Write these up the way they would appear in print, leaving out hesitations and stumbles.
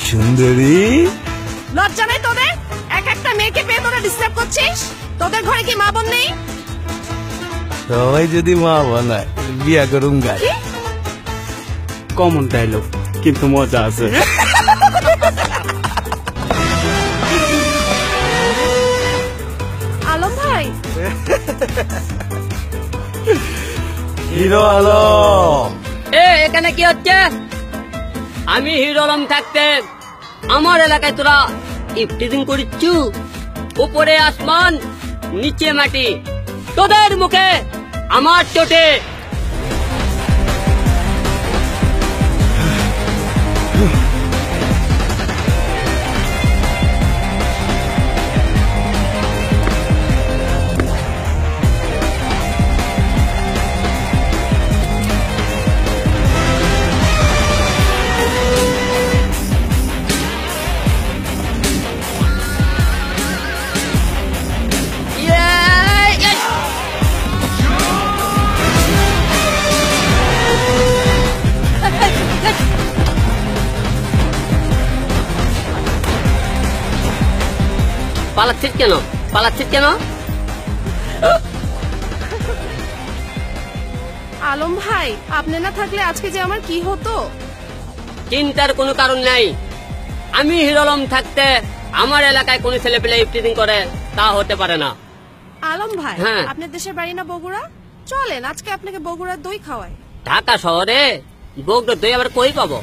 সুন্দরী, লজ্জা নেই তোদের? এক একটা মেয়েকে পেয়ে তোরা ডিস্টার্ব করছিস? তোদের ঘরে কি মা বোন নেই? সবাই যদি মা বানায় বিয়া করুম গাই। কমন ডায়লগ, কিন্তু মজা আছে। আলম ভাই, হিরো আলম, এখানে কি হচ্ছে? আমি হিরো আলম থাকতে আমার এলাকায় তোরা ইফটিজিং করিচ্ছু? উপরে আসমান, নিচে মাটি, তোদের মুখে আমার চোটে। পালাচ্ছিস কেন? পালাচ্ছিস কেন? আলম ভাই, আপনি না থাকলে আজকে যে আমার কি হতো? চিন্তার কোনো কারণ নাই। আমি হিরো আলম থাকতে আমার এলাকায় কোন ছেলে পেলে ইফটিজিং করে তা হতে পারে না। আলম ভাই, হ্যাঁ। আপনার দেশের বাড়ি না বগুড়া? চলেন আজকে আপনাকে বগুড়ার দই খাওয়াই। ঢাকা শহরে বগুড়ার দই আবার কই পাবো?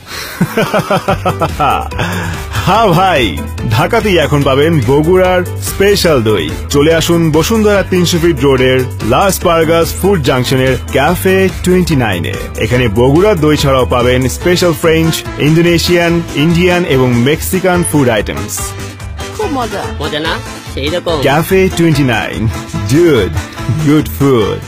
হ্যাঁ ভাই, ঢাকাতেই এখন পাবেন বগুড়ার স্পেশাল দই। চলে আসুন বসুন্ধরা 300 ফিট রোডের লাস পারগাস ফুড জাংশনের ক্যাফে 29-এ। এখানে বগুড়ার দই ছাড়াও পাবেন স্পেশাল ফ্রেঞ্চ, ইন্দোনেশিয়ান, ইন্ডিয়ান এবং মেক্সিকান ফুড আইটেমস। খুব মজা। মজা না? সেই রকম। Cafe 29, dude, good food.